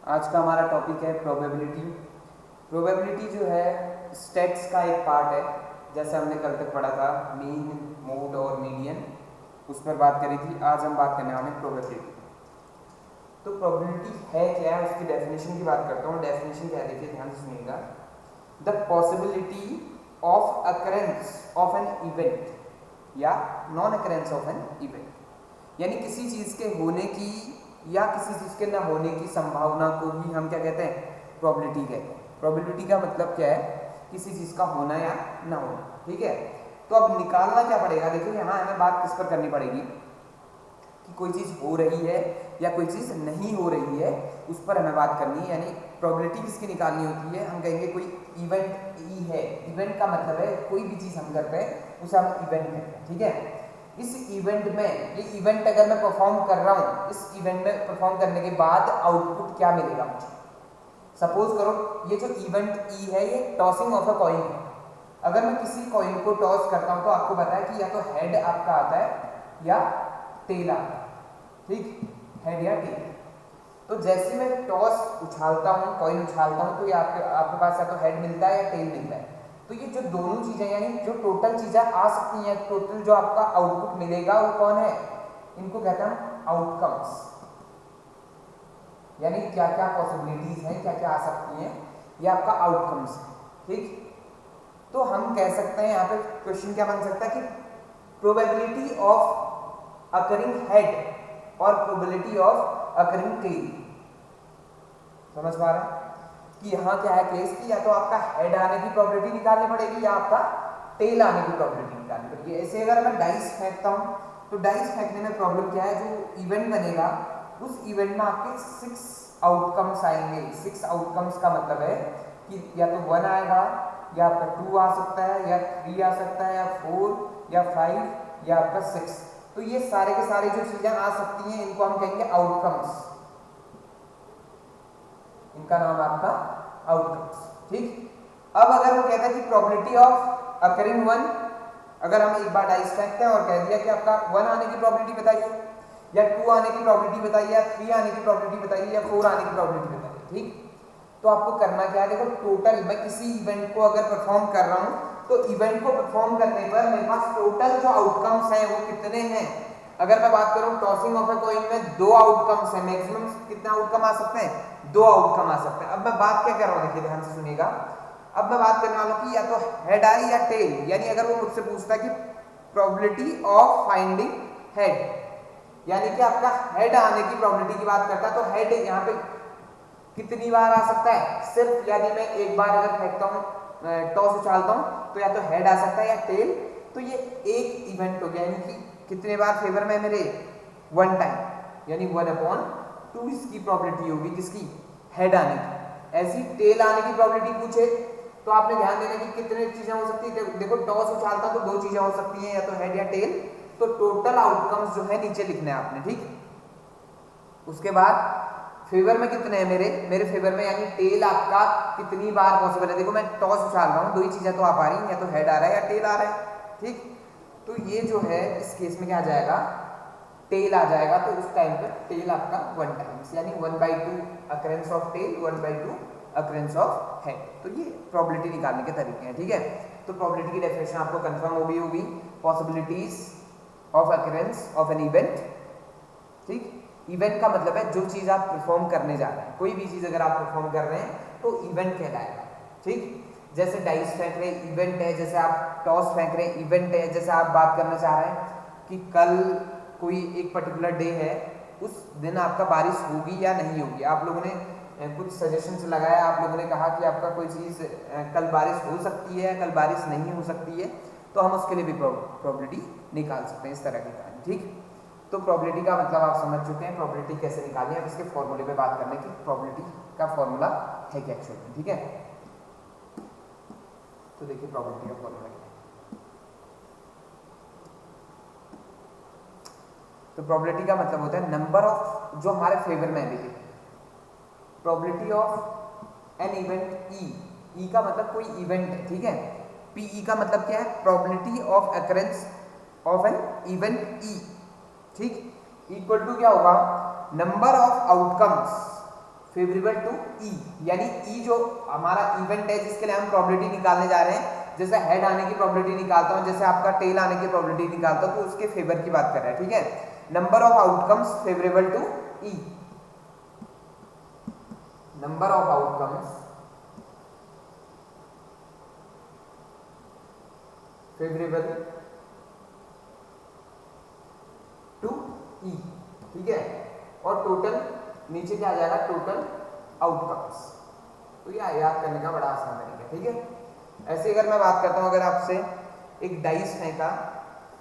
आज का हमारा टॉपिक है प्रोबेबिलिटी। प्रोबेबिलिटी जो है स्टैट्स का एक पार्ट है, जैसे हमने कल तक पढ़ा था मीन, मोड और मीडियन, उस पर बात करी थी। आज हम बात करने वाले हैं प्रोबेबिलिटी। तो प्रोबेबिलिटी है क्या है, उसकी डेफिनेशन की बात करता हूँ। डेफिनेशन क्या है, देखिए ध्यान से सुनिएगा। The possibility of occurrence of an event या non occurrence of an event, यानी किसी चीज़ के होने की या किसी चीज़ के ना होने की संभावना को ही हम क्या कहते हैं, प्रोबेबिलिटी कहते हैं। प्रोबेबिलिटी का मतलब क्या है, किसी चीज़ का होना या ना होना। ठीक है, तो अब निकालना क्या पड़ेगा, देखिए यहाँ हमें बात किस पर करनी पड़ेगी कि कोई चीज़ हो रही है या कोई चीज़ नहीं हो रही है, उस पर हमें बात करनी है। यानी प्रोबेबिलिटी किसकी निकालनी होती है, हम कहेंगे कोई इवेंट ई है। इवेंट का मतलब है कोई भी चीज़ हम करते हैं उसे हम इवेंट कहते हैं। ठीक है, इस इवेंट में, ये इवेंट अगर मैं परफॉर्म कर रहा हूँ, इस इवेंट में परफॉर्म करने के बाद आउटपुट क्या मिलेगा मुझे। सपोज करो ये जो इवेंट ई है ये टॉसिंग ऑफ अ कॉइन है। अगर मैं किसी कॉइन को टॉस करता हूँ तो आपको पता है कि या तो हेड आपका आता है या टेल आता है। ठीक, हेड या टेल। तो जैसे मैं टॉस उछालता हूँ, कॉइन उछालता हूँ, तो ये आपके पास या तो हेड मिलता है या टेल मिलता है। तो ये जो दोनों चीजें, यानी जो टोटल चीजें आ सकती हैं, टोटल जो आपका आउटपुट मिलेगा वो कौन है, इनको कहते हैं आउटकम्स। यानी क्या क्या पॉसिबिलिटीज हैं, क्या क्या आ सकती हैं, ये आपका आउटकम्स है। ठीक, तो हम कह सकते हैं यहाँ पे क्वेश्चन क्या बन सकता है कि प्रोबेबिलिटी ऑफ अकरिंग हेड और प्रोबेबिलिटी ऑफ अकरिंग टेल। समझ पा रहे हैं कि यहाँ क्या है केस की या तो आपका हेड आने की प्रोबेबिलिटी निकालनी पड़ेगी या आपका टेल आने की प्रोबेबिलिटी निकालनी पड़ेगी। ऐसे अगर मैं डाइस फेंकता हूँ तो डाइस फेंकने में प्रॉब्लम क्या है, जो इवेंट बनेगा उस इवेंट में आपके 6 आउटकम्स आएंगे। 6 आउटकम्स का मतलब है कि या तो 1 आएगा, या आपका 2 आ सकता है, या 3 आ सकता है, या 4 या 5 या आपका 6। तो ये सारे के सारे जो चीजें आ सकती हैं इनको हम कहेंगे आउटकम्स। इनका नाम आपका आउटकम्स। ठीक, अब अगर वो कहता है कि प्रोबेबिलिटी ऑफ अकरिंग 1, अगर हम एक बार डाइस फेंकते हैं और कह दिया कि आपका 1 आने की प्रोबेबिलिटी बताइए, या 2 आने की प्रोबेबिलिटी बताइए, या 3 आने की प्रोबेबिलिटी बताइए, या 4 आने की प्रोबेबिलिटी बताइए। ठीक, तो आपको करना क्या है, देखो टोटल मैं किसी इवेंट को अगर परफॉर्म कर रहा हूं तो इवेंट को परफॉर्म करने पर मेरे पास टोटल जो आउटकम्स हैं वो कितने हैं। अगर मैं बात करूं टॉसिंग ऑफ अ कॉइन में 2 आउटकम्स हैं, मैक्सिमम कितने आउटकम आ सकते हैं, 2 आउटकम आ सकते हैं। अब मैं बात क्या कर रहा हूं, देखिए ध्यान से सुनिएगा। अब मैं बात करने वाला हूं कि या तो हेड आई या टेल, यानी अगर वो मुझसे पूछता है कि प्रोबेबिलिटी ऑफ फाइंडिंग हेड, यानी कि आपका हेड आने की प्रोबेबिलिटी की बात करता है, तो हेड यहाँ पे कितनी बार आ सकता है, सिर्फ यानी मैं एक बार अगर फेंकता हूँ, टॉस उछालता हूँ, तो या तो हेड आ सकता है या टेल। तो ये एक इवेंट हो गया, यानी कि कितने बार फेवर में मेरे, 1 टाइम, यानी 1/2 इसकी प्रोबेबिलिटी होगी किसकी, हेड आने की। ऐसी टेल आने की प्रोबेबिलिटी पूछे तो आपने ध्यान देना कि कितने चीजें हो सकती है। देखो टॉस उछालता तो 2 चीजें हो सकती हैं, या तो हेड या टेल। तो टोटल आउटकम्स जो है नीचे लिखने हैं आपने। ठीक, उसके बाद फेवर में कितने हैं मेरे फेवर में, यानी टेल आपका कितनी बार पॉसिबल है। देखो मैं टॉस उछाल रहा हूँ, 2 ही चीजें तो आ पा रही हैं, या तो हेड आ रहा है या टेल आ रहा है। ठीक, तो ये जो है इस केस में क्या आ जाएगा, टेल आ जाएगा। तो उस टाइम पर टेल आपका 1 टाइम्स, यानी 1/2 occurrence of tail, 1/2 occurrence of head. तो ये प्रोबेबिलिटी निकालने के तरीके हैं। ठीक है, तो प्रोबेबिलिटी की डेफिनेशन आपको कंफर्म होगी possibilities of occurrence of an event. ठीक, इवेंट का मतलब है जो चीज आप परफॉर्म करने जा रहे हैं, कोई भी चीज अगर आप परफॉर्म कर रहे हैं तो इवेंट कहलाएगा। ठीक, जैसे डाइस फेंक रहे इवेंट है, जैसे आप टॉस फेंक रहे इवेंट है, जैसे आप बात करना चाह रहे हैं कि कल कोई एक पर्टिकुलर डे है, उस दिन आपका बारिश होगी या नहीं होगी। आप लोगों ने कुछ सजेशंस लगाया, आप लोगों ने कहा कि आपका कोई चीज कल बारिश हो सकती है, कल बारिश नहीं हो सकती है, तो हम उसके लिए भी प्रोबेबिलिटी निकाल सकते हैं इस तरह की कहानी। ठीक, तो प्रोबेबिलिटी का मतलब आप समझ चुके हैं, प्रोबेबिलिटी कैसे निकालनी है। अब इसके फॉर्मूले पे बात करने की, प्रोबेबिलिटी का फॉर्मूला है क्या एक्चुअल में। ठीक है, तो देखिए प्रोबेबिलिटी का फॉर्मूला क्या है। तो प्रोबेबिलिटी का मतलब होता है नंबर ऑफ, जो हमारे फेवर में है। देखिए प्रोबेबिलिटी ऑफ एन इवेंट ई का मतलब कोई इवेंट है। ठीक है, पीई का मतलब क्या है, probability of occurrence of an event E. ठीक, इक्वल टू क्या होगा, number of outcomes favourable to E, यानी ई जो हमारा इवेंट है जिसके लिए हम प्रोबेबिलिटी निकालने जा रहे हैं, जैसे हेड आने की प्रोबेबिलिटी निकालता हूं, जैसे आपका टेल आने की प्रोबेबिलिटी निकालता हूं, तो उसके फेवर की बात कर रहा है, ठीक है। Number of outcomes favourable to E, number of outcomes favourable to E, ठीक है। और टोटल नीचे क्या आ जाएगा, टोटल आउटकम्स। तो ये याद करने का बड़ा आसान तरीका, ठीक है। ऐसे अगर मैं बात करता हूं, अगर आपसे एक डाइस फेंका,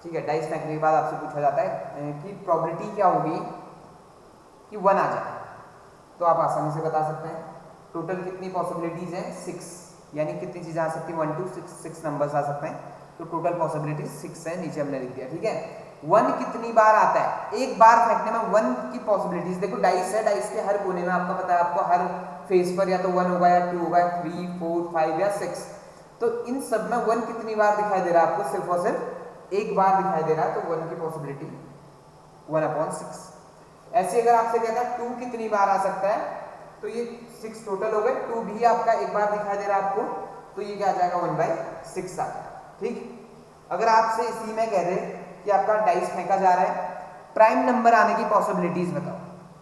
ठीक है, डाइस फेंकने के बाद आपसे पूछा जाता है कि प्रोबेबिलिटी क्या होगी कि 1 आ जाए, तो आप आसानी से बता सकते हैं टोटल कितनी पॉसिबिलिटीज हैं, 6, यानी कितनी चीजें आ सकती हैं, 1 to 6 नंबर्स आ सकते हैं, तो टोटल पॉसिबिलिटी 6 है, नीचे हमने लिख दिया, ठीक है। 1 कितनी बार आता है, एक बार फेंकने में 1 की पॉसिबिलिटीज, देखो डाइस है, डाइस के हर कोने में आपका पता है, आपको हर फेस पर या तो 1 होगा या 2 होगा, 3, 4, 5 या 6, तो इन सब में 1 कितनी बार दिखाई दे रहा है आपको, सिर्फ और सिर्फ एक बार दिखाई दे रहा है, तो 1 की पॉसिबिलिटी 1/6। ऐसे अगर आपसे कहता है 2 कितनी बार आ सकता है, तो ये 6 टोटल हो गए, 2 भी आपका एक बार दिखाई दे रहा है आपको, तो ये क्या आ जाएगा, 1/6 आ जाएगा, ठीक। अगर आपसे इसी में कह दे कि आपका डाइस फेंका जा रहा है, प्राइम नंबर आने की पॉसिबिलिटीज बताओ,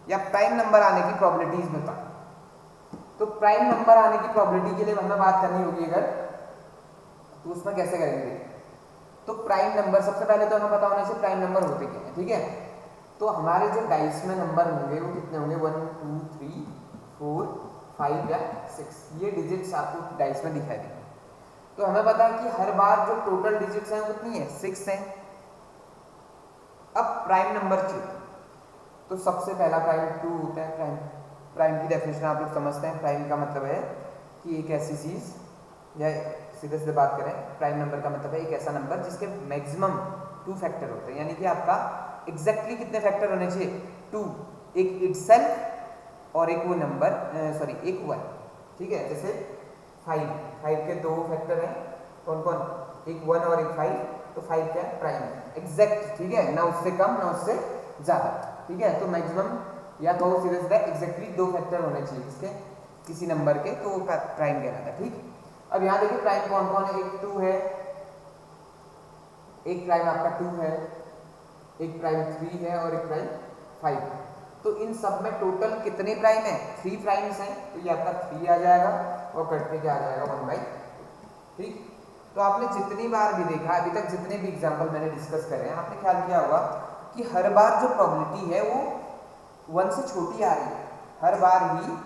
या प्राइम नंबर आने की प्रोबेबिलिटीज बताओ, तो प्राइम नंबर आने की प्रोबेबिलिटी के लिए हमें बात करनी होगी अगर, तो उसमें कैसे करेंगे, तो प्राइम नंबर सबसे पहले तो हमें पता होना चाहिए प्राइम नंबर होते क्या है, ठीक है। तो हमारे जो डाइस में नंबर होंगे वो कितने होंगे, 1, 2, 3, 4, 5 या 6, ये डिजिट्स आपको डाइस में दिखाई देंगे। तो हमें पता है कि हर बार जो टोटल डिजिट्स हैं वो कितनी है, 6 हैं। अब प्राइम नंबर चाहिए, तो सबसे पहला प्राइम 2 होता है, प्राइम की डेफिनेशन आप लोग समझते हैं, प्राइम का मतलब है कि एक ऐसी चीज, या सीधे सीधे बात करें, प्राइम नंबर का मतलब है एक ऐसा नंबर जिसके मैक्सिमम 2 फैक्टर होते हैं, यानी कि आपका एग्जैक्टली कितने फैक्टर होने चाहिए, 2, एक इटसेल्फ और एक वो नंबर, सॉरी एक 1, ठीक है। जैसे 5 के 2 फैक्टर हैं, कौन कौन, एक 1 और एक 5, तो 5 क्या है, प्राइम एग्जैक्ट, ठीक है, ना उससे कम ना उससे ज्यादा, ठीक है। तो मैक्सिमम या तो सीधे सीधे एग्जैक्टली 2 फैक्टर होने चाहिए किसके, किसी नंबर के, तो वो प्राइम कहलाता है, ठीक। अब यहाँ देखिए प्राइम कौन कौन है, एक 2 है, एक प्राइम आपका 2 है, एक प्राइम 3 है और एक प्राइम 5, तो इन सब में टोटल कितने प्राइम है, 3 प्राइम्स हैं, तो ये आपका 3 आ जाएगा और कट के क्या आ जाएगा, 1/, ठीक। तो आपने जितनी बार भी देखा अभी तक, जितने भी एग्जांपल मैंने डिस्कस करे हैं, आपने ख्याल किया होगा कि हर बार जो प्रोबेबिलिटी है वो 1 से छोटी आ रही है, हर बार ही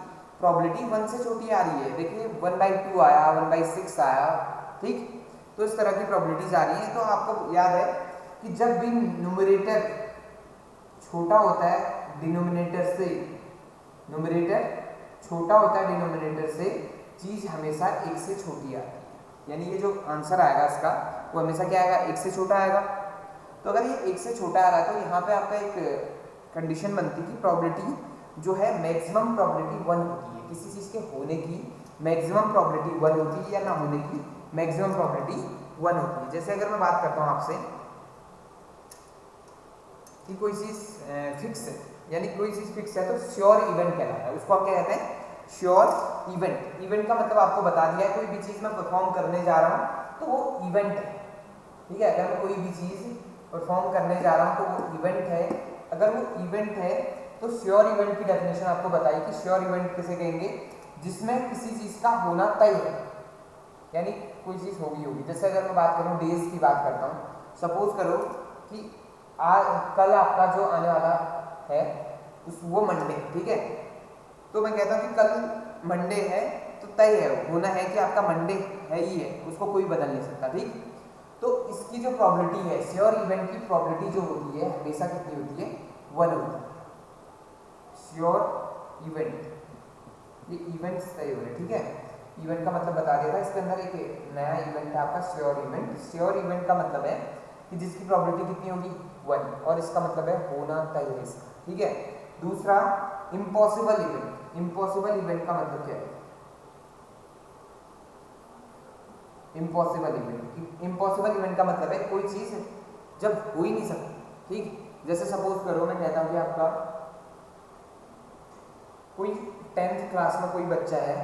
प्रोबेबिलिटी 1 से छोटी आ रही है। देखिए 1/2 आया, 1/6 आया, ठीक। तो इस तरह की प्रोबेबिलिटीज आ रही हैं। तो आपको याद है कि जब भी न्यूमरेटर छोटा होता है डिनोमिनेटर से, न्यूमरेटर छोटा होता है डिनोमिनेटर से, चीज हमेशा 1 से छोटी आती है, यानी ये जो आंसर आएगा इसका वो हमेशा क्या आएगा, 1 से छोटा आएगा। तो अगर ये 1 से छोटा आ रहा है तो यहाँ पे आपका एक कंडीशन बनती है कि प्रोबेबिलिटी जो है मैक्सिमम प्रोबेबिलिटी 1 होती है, किसी चीज के होने की मैक्सिमम प्रोबेबिलिटी 1 होती है, या ना होने की मैक्सिमम प्रोबेबिलिटी 1 होती है। जैसे अगर मैं बात करता हूँ आपसे कि कोई चीज फिक्स है, यानी कोई चीज फिक्स है, तो श्योर इवेंट कहलाता है, उसको आप क्या कहते हैं, श्योर इवेंट। इवेंट का मतलब आपको बता दिया है, कोई भी चीज मैं परफॉर्म करने जा रहा हूँ तो वो इवेंट है, ठीक है। अगर मैं कोई भी चीज परफॉर्म करने जा रहा हूँ तो वो इवेंट है। अगर वो इवेंट है तो श्योर इवेंट की डेफिनेशन आपको बताई कि श्योर इवेंट किसे कहेंगे, जिसमें किसी चीज का होना तय है, यानी कोई चीज होगी। जैसे अगर मैं बात करूँ डेज की बात करता हूँ, सपोज करो कि कल आपका जो आने वाला है वो मंडे, ठीक है। तो मैं कहता हूँ कि कल मंडे है तो तय है, होना है कि आपका मंडे है ही है, उसको कोई बदल नहीं सकता, ठीक। तो इसकी जो प्रोबेबिलिटी है, श्योर इवेंट की प्रोबेबिलिटी जो होती है हमेशा कितनी होती है, 1 होती है। श्योर इवेंट, ये इवेंट्स तय हो रहे, ठीक है। इवेंट का मतलब बता दिया था, इसके अंदर एक नया इवेंट है आपका श्योर इवेंट। श्योर इवेंट का मतलब है कि जिसकी प्रोबेबिलिटी कितनी होगी, 1, और इसका मतलब है होना तय है इसका, ठीक है। दूसरा इम्पॉसिबल इवेंट। इम्पॉसिबल इवेंट का मतलब क्या है, इम्पॉसिबल इवेंट, इम्पॉसिबल इवेंट का मतलब है कोई चीज जब हो ही नहीं सकती, ठीक। जैसे सपोज करो मैं कहता हूँ कि आपका कोई 10th क्लास में कोई बच्चा है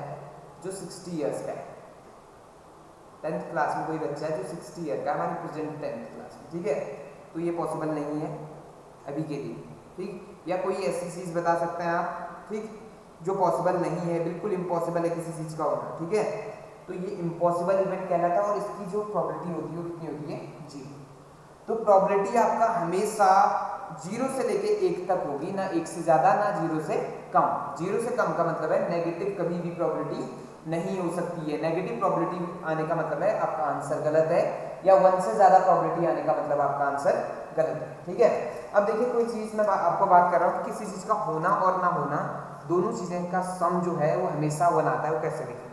जो 60 इयर्स का है, 10th क्लास में कोई बच्चा है जो 60 ईयर का, हमारी प्रेजेंट 10th क्लास में, ठीक है, तो ये पॉसिबल नहीं है अभी के लिए, ठीक। या कोई ऐसी चीज़ बता सकते हैं आप, ठीक, जो पॉसिबल नहीं है, बिल्कुल इम्पॉसिबल है किसी चीज़ का होना, ठीक है, तो ये इम्पॉसिबल इवेंट कहलाता है और इसकी जो प्रॉबिलिटी होती है वो कितनी होती है, 0। तो प्रॉबिलिटी आपका हमेशा 0 से लेके 1 तक होगी, ना 1 से ज़्यादा ना 0 से कम। 0 से कम का मतलब है नेगेटिव कभी भी प्रॉबिलिटी नहीं हो सकती है। नेगेटिव प्रॉबिलिटी आने का मतलब है आपका आंसर गलत है, या 1 से ज़्यादा प्रॉबिलिटी आने का मतलब आपका आंसर गलत है, ठीक है। अब देखिए कोई चीज़ मैं आपको बात कर रहा हूँ कि किसी चीज़ का होना और ना होना, दोनों चीज़ें का सम जो है वो हमेशा 1 आता है। वो कैसे लिखें?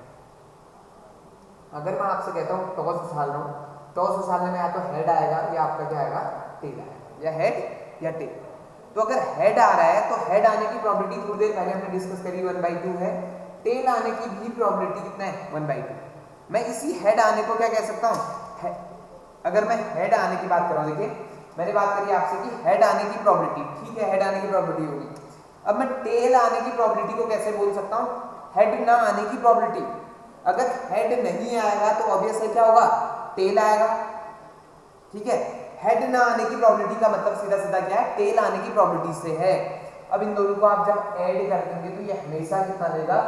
अगर मैं आपसे कहता हूँ टॉस उछाल रहा हूँ, टॉस उछालने में या तो हेड आएगा या आपका क्या आएगा, टेल आएगा, या हेड या टेल। तो अगर हेड आ रहा है तो हेड आने की प्रॉबिलिटी थोड़ी देर पहले हमने डिस्कस करी 1/2 है, टेल आने की भी प्रॉबिलिटी कितना है, 1/2। मैं इसी हेड आने को क्या कह सकता हूँ, अगर मैं हेड आने की बात कर रहा हूँ, देखिए मैंने बात करी आपसे कि हेड आने की प्रॉबिलिटी, ठीक है, हेड आने की प्रॉबिलिटी होगी। अब मैं टेल आने की प्रॉबिलिटी को कैसे बोल सकता हूँ, हेड ना आने की प्रॉबिलिटी। अगर हेड नहीं आएगा तो ऑब्वियसली क्या होगा, टेल आएगा, ठीक है। हेड ना आने की प्रॉबिलिटी का मतलब सीधा सीधा क्या है, टेल आने की प्रॉबिलिटी से है। अब इन दोनों को आप जब ऐड कर देंगे तो ये हमेशा कितना देगा,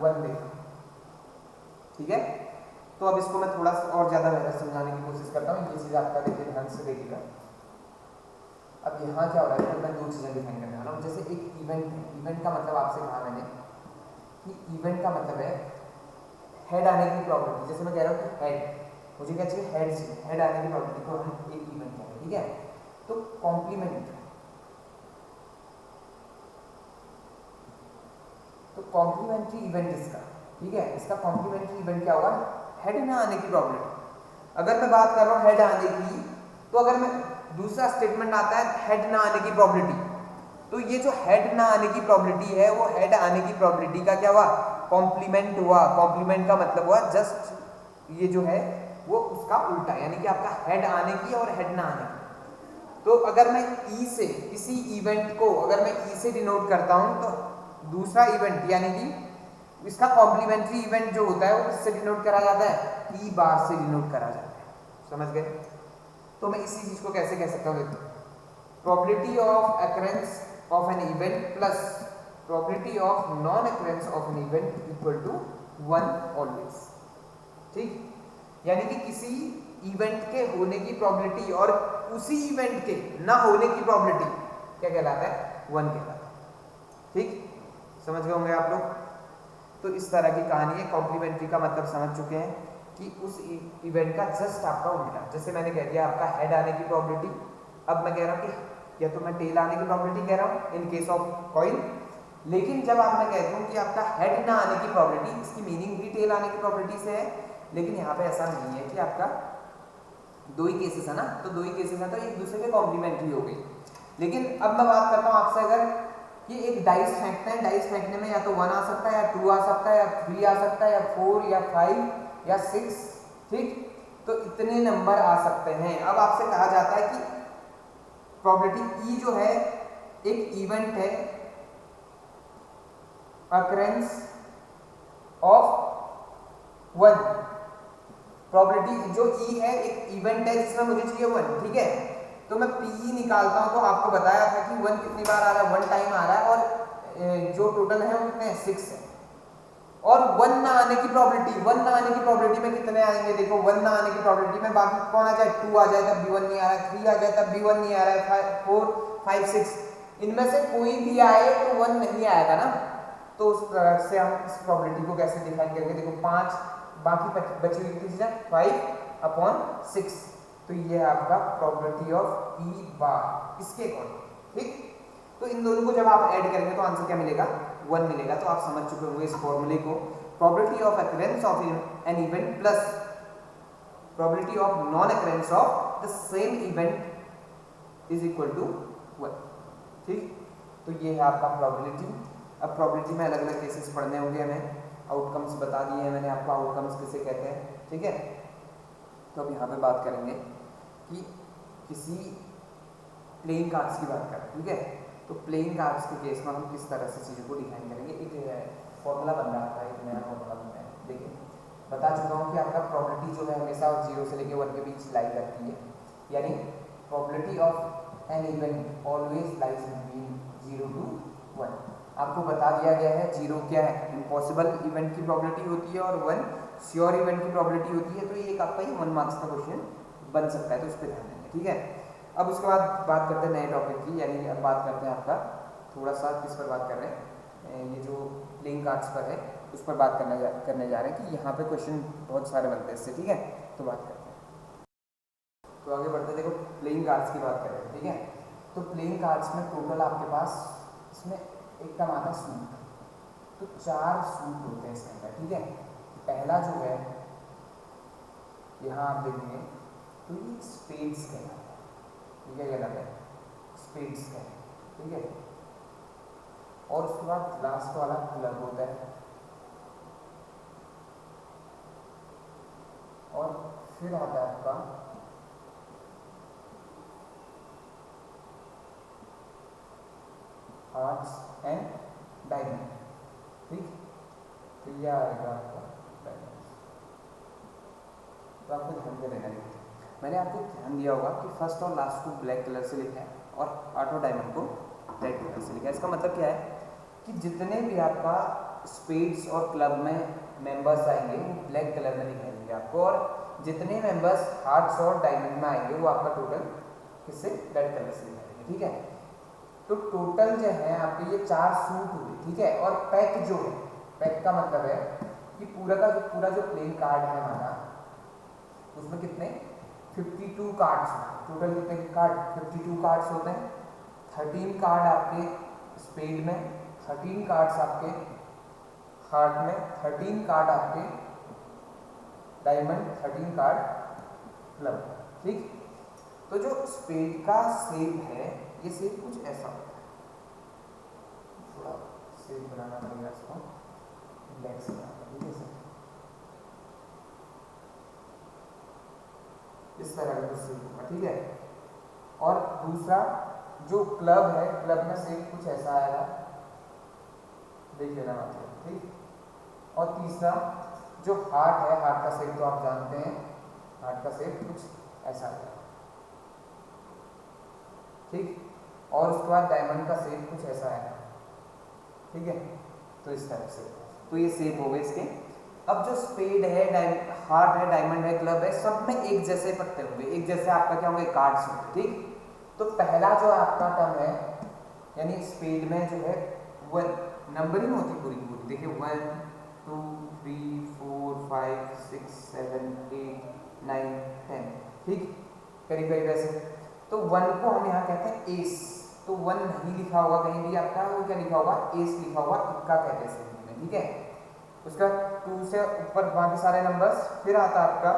1 देगा, ठीक है। तो अब इसको मैं थोड़ा सा और ज्यादा बेहतर समझाने की कोशिश करता हूँ, ये चीज आपका देखिए ध्यान से देखिएगा। अब यहाँ क्या हो रहा है, मैं 2 चीजें डिफाइन करने वाला हूँ। जैसे एक इवेंट है, इवेंट का मतलब आपसे कहा मैंने कि इवेंट का मतलब है हेड आने की प्रॉबिलिटी। जैसे मैं कह रहा हूँ कि हेड, मुझे क्या चाहिए, हेड चाहिए, हेड आने की प्रॉबिलिटी को हम एक इवेंट कह रहे हैं, ठीक है। तो कॉम्प्लीमेंट, तो कॉम्प्लीमेंट्री इवेंट इसका, ठीक है, इसका कॉम्प्लीमेंट्री इवेंट क्या होगा, हेड ना आने की प्रॉबिलिटी। अगर मैं बात कर रहा हूँ हेड आने की, तो अगर मैं दूसरा स्टेटमेंट आता है हेड ना आने की प्रॉबिलिटी, तो ये जो हेड ना आने की प्रॉबिलिटी है वो हेड आने की प्रॉबिलिटी का क्या हुआ, कॉम्प्लीमेंट हुआ। कॉम्प्लीमेंट का मतलब हुआ जस्ट ये जो है वो उसका उल्टा, यानी कि आपका हेड आने की और हेड ना आने की। तो अगर मैं ई से किसी इवेंट को अगर मैं ई से डिनोट करता हूं तो दूसरा इवेंट यानी कि इसका कॉम्प्लीमेंट्री इवेंट जो होता है वो किससे डिनोट करा जाता है, ई बार से डिनोट करा जाता है। समझ गए? तो मैं इसी चीज को कैसे कह सकता हूँ, probability of occurrence of an event plus probability of non occurrence of an event equal to 1 always, ठीक। यानी कि किसी इवेंट के होने की प्रोबेबिलिटी और उसी इवेंट के ना होने की प्रोबेबिलिटी क्या कहलाता है, 1 कहलाता है, ठीक। समझ गए होंगे आप लोग? तो इस तरह की कहानी है। कॉम्प्लीमेंट्री का मतलब समझ चुके हैं कि उस इवेंट का जस्ट आपका उल्टा। जैसे मैंने कह दिया आपका हेड आने की प्रोबेबिलिटी, अब मैं कह रहा हूँ कि या तो मैं टेल आने की प्रोबेबिलिटी कह रहा हूँ इन केस ऑफ कॉइन, लेकिन जब आप मैं कहता हूँ कि आपका हेड ना आने की प्रोबेबिलिटी, इसकी मीनिंग भी टेल आने की प्रोबेबिलिटी से है, लेकिन यहाँ पे ऐसा नहीं है कि आपका 2 ही केसेस है ना, तो 2 ही केसेस है तो एक दूसरे के कॉम्प्लीमेंट्री हो गई। लेकिन अब मैं बात करता हूँ आपसे, अगर कि एक डाइस फेंकते हैं, डाइस फेंकने में या तो 1 आ सकता है या 2 आ सकता है या 3 आ सकता है या 4 या 5 या 6, ठीक, तो इतने नंबर आ सकते हैं। अब आपसे कहा जाता है कि प्रोबेबिलिटी ई जो है एक इवेंट है, अकरेंस ऑफ 1, प्रोबेबिलिटी जो ई है एक इवेंट है जिसमें मुझे चाहिए 1, ठीक है। तो मैं पी निकालता हूं, तो आपको बताया था कि 1 कितनी बार आ रहा है, 1 टाइम आ रहा है, और जो टोटल है वो कितने हैं, 6 है। और 1 ना आने की प्रोबेबिलिटी, 1 ना आने की प्रोबेबिलिटी में कितने आएंगे, देखो 1 ना आने की प्रोबेबिलिटी में बाकी कौन आ जाए, 2 आ जाए तब भी 1 नहीं आ रहा है, 3 आ जाए तब भी 1 नहीं आ रहा है, 4 5 6, इनमें से कोई भी आए तो 1 नहीं आएगा ना। तो उस तरह से हम इस प्रोबेबिलिटी को कैसे डिफाइन करेंगे, देखो 5 बाकी बची हुई कितनी चीजें, 5/6, तो ये है आपका प्रोबेबिलिटी ऑफ ई बार इसके अकॉर्डिंग, ठीक। तो इन दोनों को जब आप ऐड करेंगे तो आंसर क्या मिलेगा, 1 मिलेगा। तो आप समझ चुके होंगे इस फॉर्मूले को, probability of occurrence of an event plus probability of non occurrence of the same event is equal to 1, ठीक। तो ये है आपका प्रोबेबिलिटी। अब प्रोबेबिलिटी में अलग अलग केसेस पढ़ने होंगे हमें, आउटकम्स बता दिए हैं मैंने आपको, आउटकम्स किसे कहते हैं, ठीक है। तो अब यहाँ पे बात करेंगे कि किसी प्लेइंग कार्ड्स की बात करें, ठीक है। तो प्लेइंग कार्ड्स के केस में हम किस तरह से चीज़ों को डिफाइन करेंगे। एक फॉर्मूला बन रहा था, एक नया फॉर्मूला बन रहा है। देखिए बता चुका हूँ कि आपका प्रॉबिलिटी जो है हमेशा 0 से लेकर 1 के बीच लाई करती है, यानी probability of an event always lies between 0 to 1। आपको बता दिया गया है 0 क्या है, इम्पॉसिबल इवेंट की प्रॉबिलिटी होती है, और 1 श्योर इवेंट की प्रॉबिलिटी होती है। तो ये एक आपका ही 1 मार्क्स का क्वेश्चन बन सकता है, तो उस पर ध्यान देंगे, ठीक है। अब उसके बाद बात करते हैं नए टॉपिक की, यानी अब बात करते हैं आपका थोड़ा सा किस पर बात कर रहे हैं, ये जो प्लेइंग कार्ड्स पर है उस पर बात करने जा रहे हैं कि यहाँ पे क्वेश्चन बहुत सारे बनते हैं इससे, ठीक है। तो बात करते हैं, तो आगे बढ़ते हैं। देखो प्लेइंग कार्ड्स की बात कर रहे हैं, ठीक है। तो प्लेइंग कार्ड्स में टोटल आपके पास इसमें एक टर्म आता है सूट, तो 4 सूट होते हैं इसके अंदर, ठीक है। पहला जो है यहाँ आप देखेंगे तो ये स्पेड्स कहलाता है, ठीक है, कहलाता है स्पेड्स का, ठीक है। और उसके बाद लास्ट वाला क्लब होता है, और फिर आता है आपका हार्ट्स एंड डायमंड, ठीक। तो यह आएगा आपका डायमंड। तो आपको ध्यान देना है, मैंने आपको ध्यान दिया होगा कि फर्स्ट और लास्ट को ब्लैक कलर से लिखा है और हार्ट और डायमंड को रेड कलर से लिखा है। इसका मतलब क्या है कि जितने भी आपका स्पेड्स और क्लब में मेंबर्स आएंगे वो ब्लैक कलर में दिखाई देंगे आपको, और जितने मेंबर्स हार्ट्स और डायमंड में आएंगे वो आपका टोटल किससे रेड कलर से दिखाई देंगे, ठीक है। तो टोटल जो है आपके ये 4 सूट हुए, ठीक है। और पैक जो है, पैक का मतलब है कि पूरा जो प्लेइंग कार्ड है हमारा, उसमें कितने 52 कार्ड्स टोटल, कितने कार्ड 52 कार्ड्स होते हैं। 13 कार्ड आपके स्पेड में, 13 कार्ड्स आपके हार्ट में, 13 कार्ड आपके डायमंड, 13 कार्ड क्लब, ठीक। तो जो स्पेड का शेप है ये शेप कुछ ऐसा होता है, थोड़ा शेप बनाना पड़ेगा इसको, ब्लैक से ठीक है सर, इस तरह का शेप होगा, ठीक है। और दूसरा जो क्लब है, क्लब में शेप कुछ ऐसा आएगा, देख लेना मतलब, ठीक। और तीसरा जो हार्ट है, हार्ट का शेप तो आप जानते हैं, हार्ट का शेप कुछ ऐसा आएगा, ठीक। और उसके बाद डायमंड का शेप कुछ ऐसा आएगा, ठीक है। तो इस तरह से, तो ये शेप हो गए इसके। अब जो स्पेड है, हार्ट है, डायमंड है, क्लब है, सब में एक जैसे पत्ते होंगे, एक जैसे आपका क्या होंगे कार्ड्स होंगे, ठीक। तो पहला जो आपका टर्म है, यानी स्पेड में जो है 1 नंबरिंग होती पूरी पूरी, देखिए 1 2 3 4 5 6 7 8 9 10, ठीक, करीब करीब ऐसे। तो 1 को हम यहाँ कहते हैं एस, तो 1 नहीं लिखा होगा कहीं भी आपका, वो क्या लिखा होगा एस लिखा होगा, इक्का कहते हैं हिंदी में, ठीक है। उसका 2 से ऊपर बाकी सारे नंबर्स, फिर आता आपका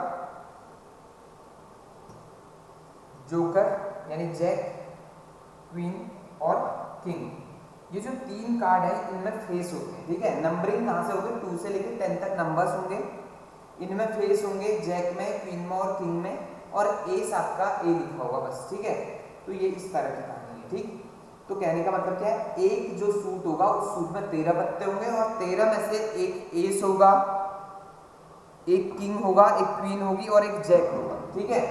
जोकर यानी जैक, क्वीन और किंग। ये जो 3 कार्ड है इनमें फेस होते हैं, ठीक है। नंबरिंग कहाँ से होगी, 2 से लेकर 10 तक नंबर्स होंगे, इनमें फेस होंगे जैक में, क्वीन में और किंग में, और एस आपका ए लिखा होगा बस, ठीक है। तो ये इस तरह की कहानी है, ठीक। तो कहने का मतलब क्या है, एक जो सूट होगा उस सूट में 13 पत्ते होंगे, और 13 में से एक एस होगा, एक किंग होगा, एक क्वीन होगी और एक जैक होगा, ठीक है।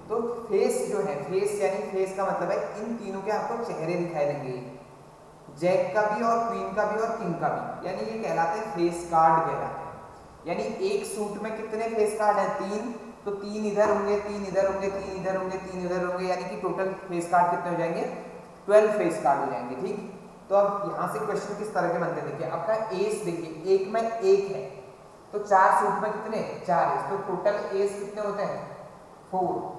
तो फेस जो है, फेस यानी फेस का मतलब है इन तीनों के आपको चेहरे दिखाई देंगे, जैक का भी और क्वीन का भी और किंग का भी, यानी ये कहलाते हैं फेस कार्ड कहलाते हैं। यानी एक सूट में कितने फेस कार्ड है, 3, तो 3 इधर होंगे, 3 इधर होंगे, 3 इधर होंगे, 3 इधर होंगे, यानी कि टोटल फेस कार्ड कितने हो जाएंगे, 12 फेस कार्ड हो जाएंगे, ठीक। तो अब यहाँ से क्वेश्चन किस तरह के बनते हैं, देखिए आपका एस, देखिए एक में एक है, तो 4 सूट में कितने 4 एस, तो टोटल एस कितने होते हैं 4,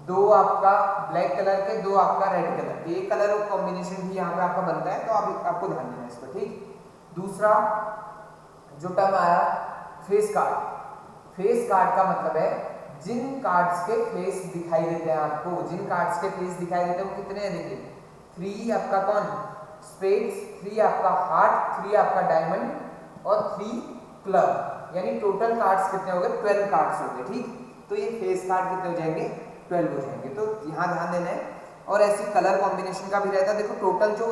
2 आपका ब्लैक कलर के, 2 आपका रेड कलर के, ये कलर कॉम्बिनेशन भी यहाँ पे आपका बनता है, तो आपको ध्यान देना है इस पर, ठीक। दूसरा जो टर्म आया फेस कार्ड, फेस कार्ड का मतलब है जिन कार्ड्स के फेस दिखाई देते हैं आपको, जिन कार्ड्स के फेस दिखाई देते हैं वो कितने हैं, देखिए 3 आपका कौन स्पेड्स, 3 आपका हार्ट, 3 आपका डायमंड और 3 क्लब, यानी टोटल कार्ड्स कितने हो गए 12 कार्ड्स हो गए, ठीक। तो ये फेस कार्ड कितने हो जाएंगे 12 हो जाएंगे। तो यहाँ ध्यान देना है और ऐसी कलर कॉम्बिनेशन का भी रहता है। देखो टोटल जो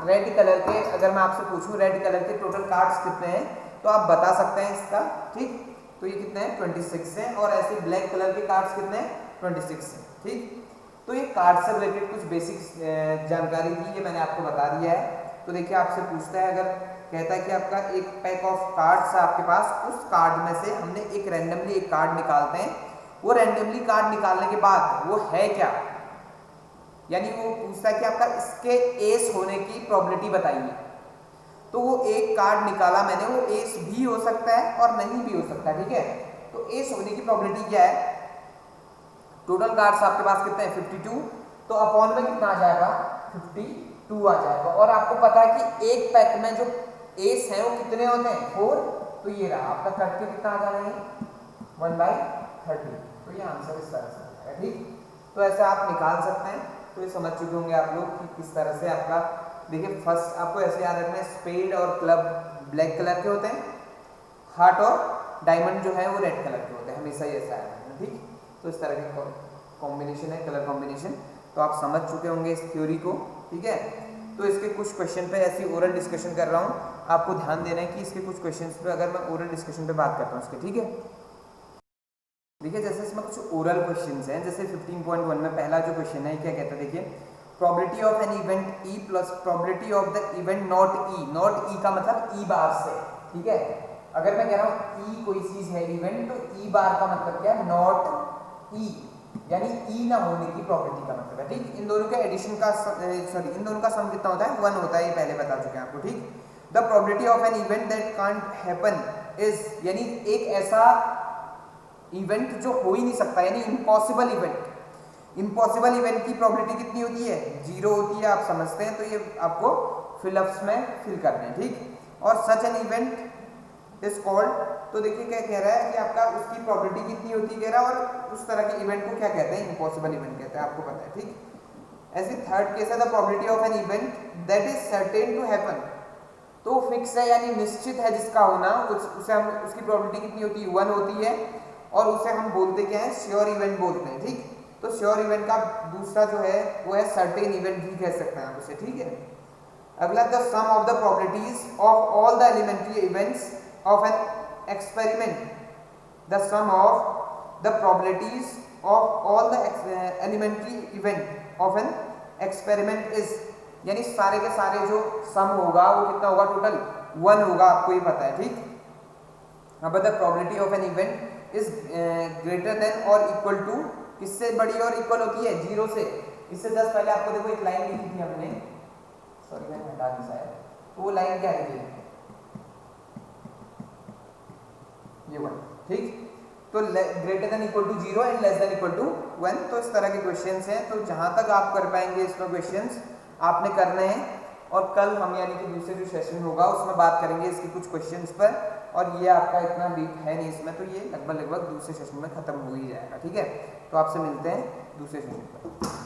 रेड कलर के, अगर मैं आपसे पूछूं रेड कलर के टोटल कार्ड्स कितने हैं तो आप बता सकते हैं इसका, ठीक। तो ये कितने हैं 26 हैं, और ऐसे ब्लैक कलर के कार्ड्स कितने हैं 26 हैं, ठीक। तो ये कार्ड से रिलेटेड कुछ बेसिक जानकारी थी, ये मैंने आपको बता दिया है। तो देखिए आपसे पूछता है, अगर कहता है कि आपका एक पैक ऑफ कार्ड्स है आपके पास, उस कार्ड में से हमने एक रैंडमली एक कार्ड निकालते हैं, वो रैंडमली कार्ड निकालने के बाद वो है क्या, यानी वो पूछता है कि आपका इसके एस होने की प्रोबेबिलिटी बताइए। तो वो एक कार्ड निकाला मैंने, वो एस भी हो सकता है और नहीं भी हो सकता है, ठीक है। तो एस होने की प्रोबेबिलिटी क्या है, टोटल कार्ड्स आपके पास कितने हैं 52, तो अपॉन में कितना आ जाएगा 52 आ जाएगा। और आपको पता है कि एक पैक में जो एस है वो कितने होते हैं 4, तो ये रहा आपका 30 कितना आ जा रहे हैं 1/30, तो ये आंसर इस तरह से आएगा, ठीक। तो ऐसे आप निकाल सकते हैं। तो ये समझ चुके होंगे आप लोग कि किस तरह से आपका, देखिए फर्स्ट आपको ऐसे याद रखना है, स्पेड और क्लब ब्लैक कलर के होते हैं, हार्ट और डायमंड जो है वो रेड कलर के होते हैं, हमेशा ही ऐसा है, ठीक। तो इस तरह के कॉम्बिनेशन है, कलर कॉम्बिनेशन। तो आप समझ चुके होंगे इस थ्योरी को, ठीक है। तो इसके कुछ क्वेश्चन पे ऐसी ओरल डिस्कशन कर रहा हूँ, आपको ध्यान देना है कि इसके कुछ क्वेश्चंस पे अगर मैं ओरल डिस्कशन पे बात करता हूँ इसके, ठीक है। देखिए जैसे इसमें कुछ ओरल क्वेश्चंस हैं, जैसे 15.1 में पहला जो क्वेश्चन है क्या कहता है, देखिए probability of an event E plus probability of the event not E, not E का मतलब ई बार से, ठीक है। अगर मैं कह रहा हूँ ई कोई चीज है इवेंट, तो ई बार का मतलब क्या है नॉट ई, यानी ई ना होने की प्रोबेबिलिटी का मतलब है, ठीक। इन दोनों के एडिशन का इन दोनों का सम कितना होता है 1 होता है, ये पहले बता चुके हैं आपको, ठीक। The probability of an event that can't happen is, यानी एक ऐसा इवेंट जो हो ही नहीं सकता, यानी इम्पॉसिबल इवेंट, इम्पॉसिबल इवेंट की प्रोबेबिलिटी कितनी होती है 0 होती है, आप समझते हैं। तो ये आपको फिलअप्स में फिल करने हैं, ठीक। और such an event is called, तो देखिए क्या कह रहा है कि आपका उसकी प्रोबेबिलिटी कितनी होती है कह रहा है, और उस तरह के इवेंट को क्या कहते हैं इम्पॉसिबल इवेंट कहते हैं, आपको पता है, ठीक। ऐसे थर्ड केस है the probability of an event that is certain to happen, तो फिक्स है यानी निश्चित है जिसका होना, उसे हम उसकी प्रोबेबिलिटी कितनी होती है 1 होती है, और उसे हम बोलते क्या है श्योर इवेंट बोलते हैं, ठीक। तो श्योर इवेंट का दूसरा जो है वो है सर्टेन इवेंट भी कह सकते हैं आप उसे, ठीक है। अगला the sum of the probabilities of all the elementary events of an experiment, the sum of the probabilities of all the elementary event of an experiment is, यानी सारे के सारे जो सम होगा वो कितना होगा टोटल 1 होगा, आपको ये पता है, ठीक। अब the probability of an event is greater than और इक्वल टू, किससे बड़ी और इक्वल होती है 0 से। इससे जस्ट पहले आपको देखो एक लाइन लिखी थी हमने, सॉरी मैंने हटा दी शायद, तो वो लाइन क्या लिखी है ये 1, ठीक। तो greater than equal to 0 and less than equal to 1। तो इस तरह के क्वेश्चंस हैं, तो जहां तक आप कर पाएंगे इसमें क्वेश्चंस आपने करने हैं, और कल हम यानी कि दूसरे जो सेशन होगा उसमें बात करेंगे इसके कुछ क्वेश्चंस पर, और ये आपका इतना डीप है नहीं इसमें, तो ये लगभग दूसरे सेशन में खत्म हो ही जाएगा, ठीक है। तो आपसे मिलते हैं दूसरे सेशन पर।